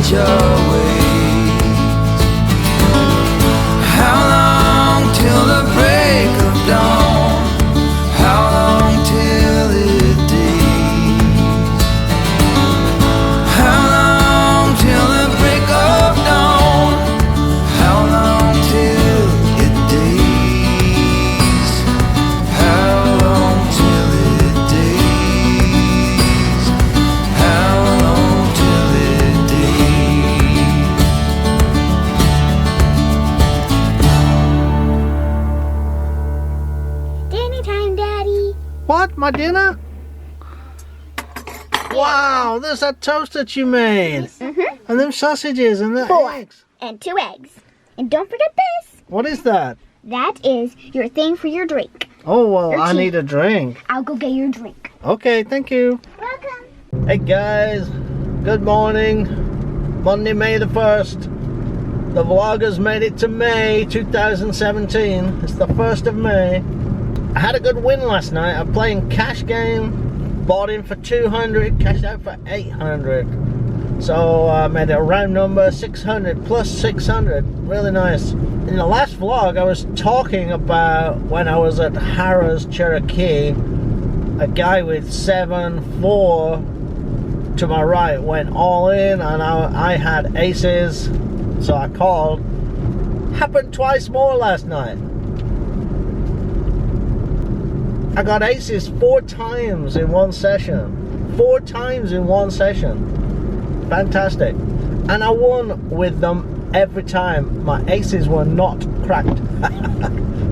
change your ways. How long till the break of dawn? How long till it days? How long till the break of dawn? How long till it days? How long till it days? How long till it days? Dinner time, Daddy. What? My dinner? Wow, there's that toast that you made. And them sausages and the 4 eggs. and 2 eggs. And don't forget this. What is that? That is your thing for your drink. Oh, well, I 13. need a drink. I'll go get your drink. Okay, thank you. Welcome. Hey guys, good morning. Monday, May the 1st. The vloggers made it to May 2017. It's the 1st of May. I had a good win last night. I'm playing cash game. Bought in for 200, cashed out for 800. So I made a round number 600 plus 600. Really nice. In the last vlog, I was talking about when I was at Harrah's Cherokee. A guy with 7-4 to my right went all in, and I had aces, so I called. Happened twice more last night. I got aces 4 times in one session. 4 times in one session. Fantastic. And I won with them every time. My aces were not cracked.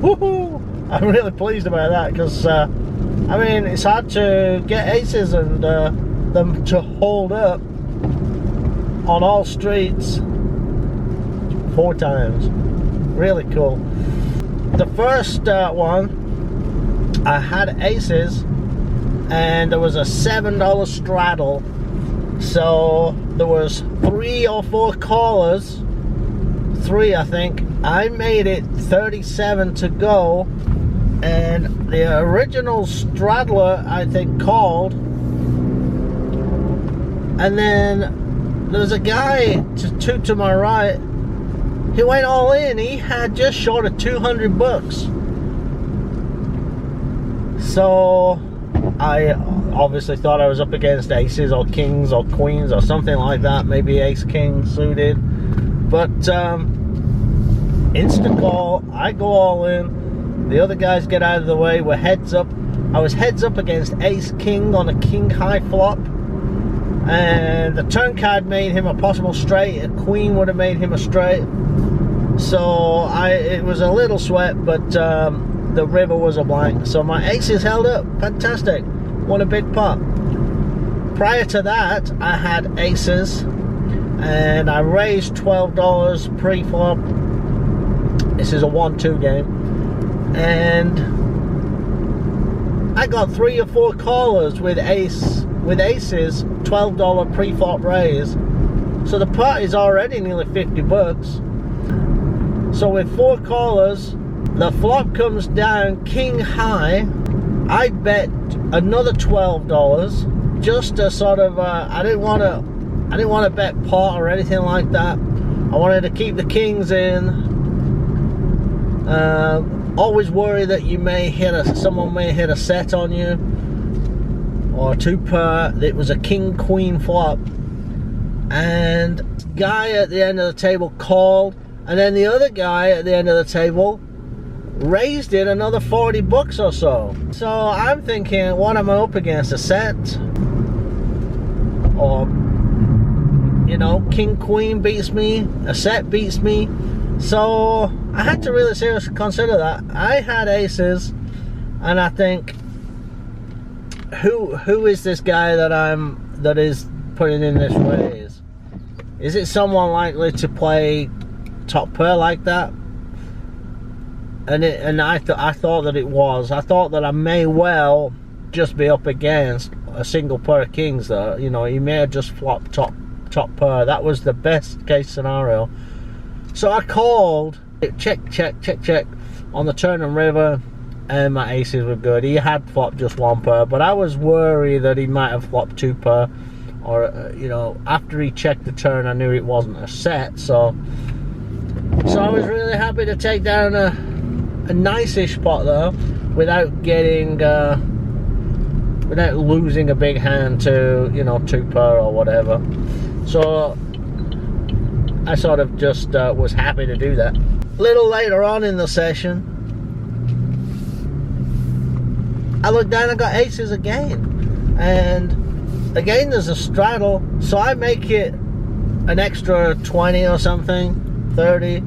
Woohoo! I'm really pleased about that, because I mean, it's hard to get aces and them to hold up on all streets 4 times. Really cool. The first one, I had aces and there was a $7 straddle, so there was 3 or 4 callers, 3 I think. I made it 37 to go, and the original straddler I think called, and then there was a guy to my right. He went all in. He had just short of 200 bucks. So I obviously thought I was up against aces or kings or queens or something like that, maybe ace king suited, but instant call. I go all in, the other guys get out of the way. We're heads up. I was heads up against ace king on a king high flop, and the turn card made him a possible straight. A queen would have made him a straight, so it was a little sweat, but the river was a blank, so my aces held up. Fantastic. Won a big pot. Prior to that, I had aces, and I raised $12 pre-flop. This is a 1-2 game, and I got 3 or 4 callers with aces, $12 pre-flop raise. So the pot is already nearly 50 bucks. So with 4 callers, the flop comes down king high. I bet another $12 just to sort of I didn't want to bet pot or anything like that. I wanted to keep the kings in. Always worry that you may someone may hit a set on you, or 2 pair. It was a king queen flop, and guy at the end of the table called, and then the other guy at the end of the table raised it another 40 bucks or so. So I'm thinking, what am I up against? A set? Or, you know, king queen beats me, a set beats me. So I had to really seriously consider that. I had aces, and I think, who is this guy that is putting in this raise? Is it someone likely to play top pair like that? And I thought that it was. I thought that I may well just be up against a single pair of kings. Though, you know, he may have just flopped top pair. That was the best case scenario. So I called, check on the turn and river, and my aces were good. He had flopped just 1 pair, but I was worried that he might have flopped 2 pair or you know, after he checked the turn, I knew it wasn't a set. So I was really happy to take down a nice-ish pot though, without getting without losing a big hand to, you know, 2 per or whatever. So I sort of just was happy to do that. A little later on in the session, I looked down and got aces again, and again there's a straddle, so I make it an extra 20 or something, 30,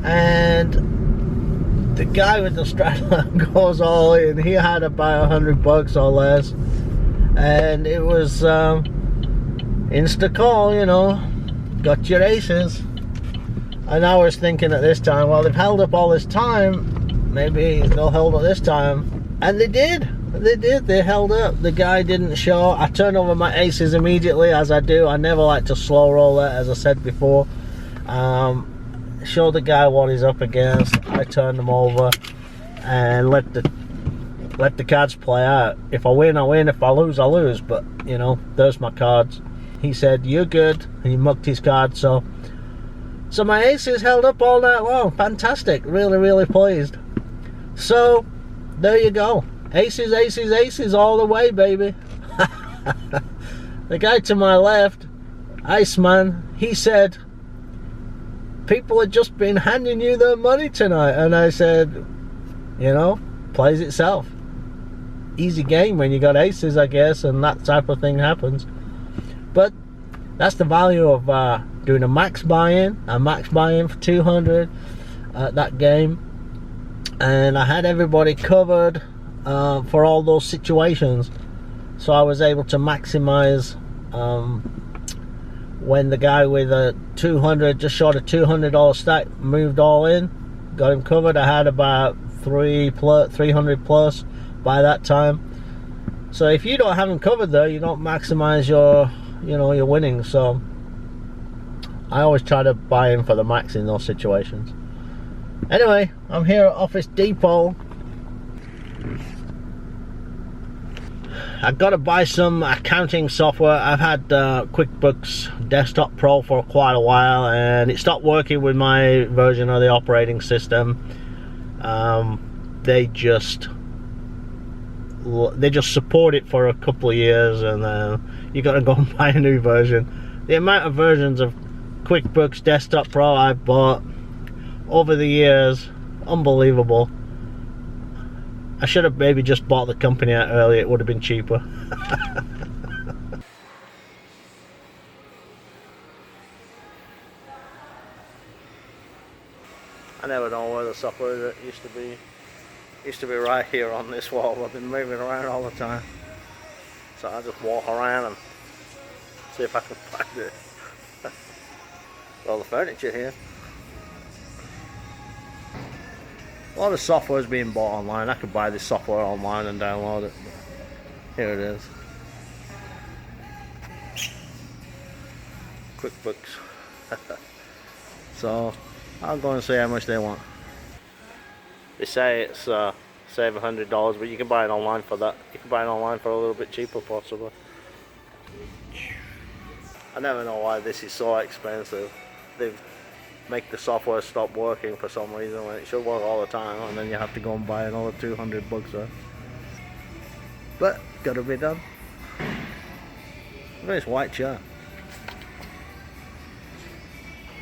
and the guy with the straddle goes all in. He had about $100 or less, and it was insta call, you know, got your aces. And I was thinking at this time, well, they've held up all this time, maybe they'll hold up this time. And they did, they held up. The guy didn't show. I turned over my aces immediately, as I do. I never like to slow roll it, as I said before. Show the guy what he's up against. I turned them over and let the cards play out. If I win, I win. If I lose, I lose. But, you know, there's my cards. He said, you're good, and he mucked his cards. So my aces held up all night long. Fantastic. Really, really pleased. So there you go. Aces, aces, aces all the way, baby. The guy to my left, Iceman, he said, people have just been handing you their money tonight. And I said, you know, plays itself. Easy game when you got aces, I guess, and that type of thing happens. But that's the value of doing a max buy-in for 200 at that game. And I had everybody covered for all those situations, so I was able to maximize when the guy with a 200, just short of $200 stack, moved all in, got him covered. I had about 300 plus by that time. So if you don't have him covered though, you don't maximize your, you know, your winnings. So I always try to buy in for the max in those situations. Anyway, I'm here at Office Depot. I've got to buy some accounting software. I've had QuickBooks Desktop Pro for quite a while, and it stopped working with my version of the operating system. They just support it for a couple of years, and you got to go and buy a new version. The amount of versions of QuickBooks Desktop Pro I've bought over the years, unbelievable. I should have maybe just bought the company out earlier, it would have been cheaper. I never know where the software is. It used to be right here on this wall. I've been moving around all the time, so I just walk around and see if I can find it. All the furniture here. A lot of software is being bought online. I could buy this software online and download it. Here it is. QuickBooks. So I'll go and see how much they want. They say it's save $100, but you can buy it online for that. You can buy it online for a little bit cheaper, possibly. I never know why this is so expensive. They've make the software stop working for some reason when it should work all the time, and then you have to go and buy another $200 worth. But gotta be done. Look at this white chair.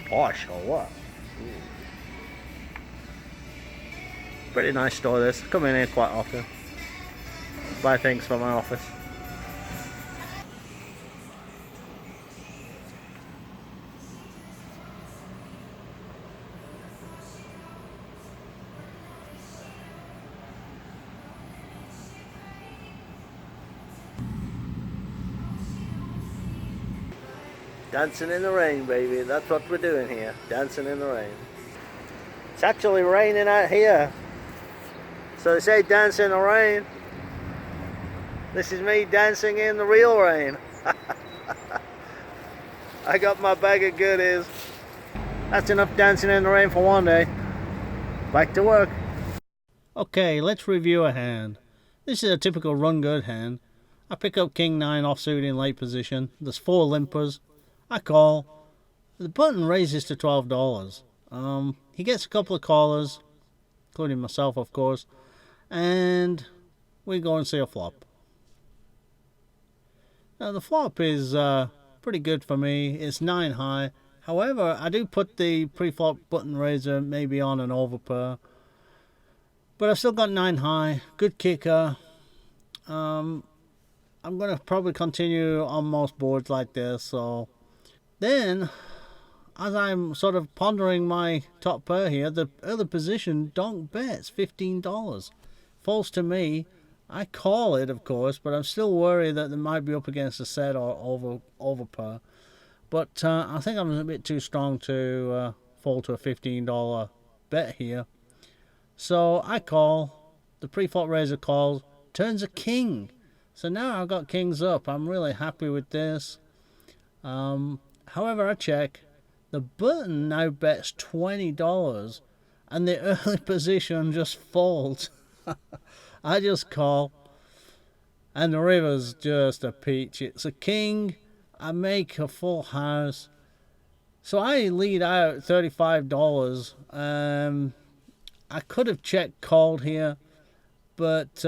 Posh or what? Ooh. Pretty nice store this. I come in here quite often. Buy things for my office. Dancing in the rain, baby. That's what we're doing here. Dancing in the rain. It's actually raining out here. So they say dance in the rain. This is me dancing in the real rain. I got my bag of goodies. That's enough dancing in the rain for one day. Back to work. Okay, let's review a hand. This is a typical run good hand. I pick up king 9 offsuit in late position. There's 4 limpers. I call. The button raises to $12. He gets a couple of callers, including myself, of course, and we go and see a flop. Now, the flop is pretty good for me. It's 9 high. However, I do put the pre-flop button raiser maybe on an overpair. But I've still got 9 high. Good kicker. I'm going to probably continue on most boards like this. So then, as I'm sort of pondering my top pair here, the other position, donk bets, $15. Falls to me. I call it, of course, but I'm still worried that they might be up against a set or over pair. But I think I'm a bit too strong to fall to a $15 bet here. So I call. The pre-flop raiser calls. Turns a king. So now I've got kings up. I'm really happy with this. However, I check. The button now bets $20. And the early position just folds. I just call. And the river's just a peach. It's a king. I make a full house. So I lead out $35. I could have checked called here, but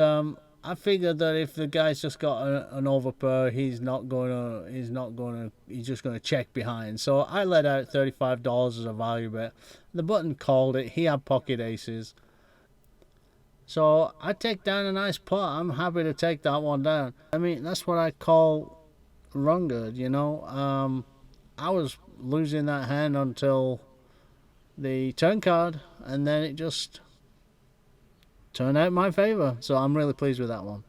I figured that if the guy's just got an overpair, he's just gonna check behind. So I let out $35 as a value bet. The button called it. He had pocket aces. So I take down a nice pot. I'm happy to take that one down. I mean, that's what I call run good, you know. I was losing that hand until the turn card, and then it just turned out in my favor. So I'm really pleased with that one.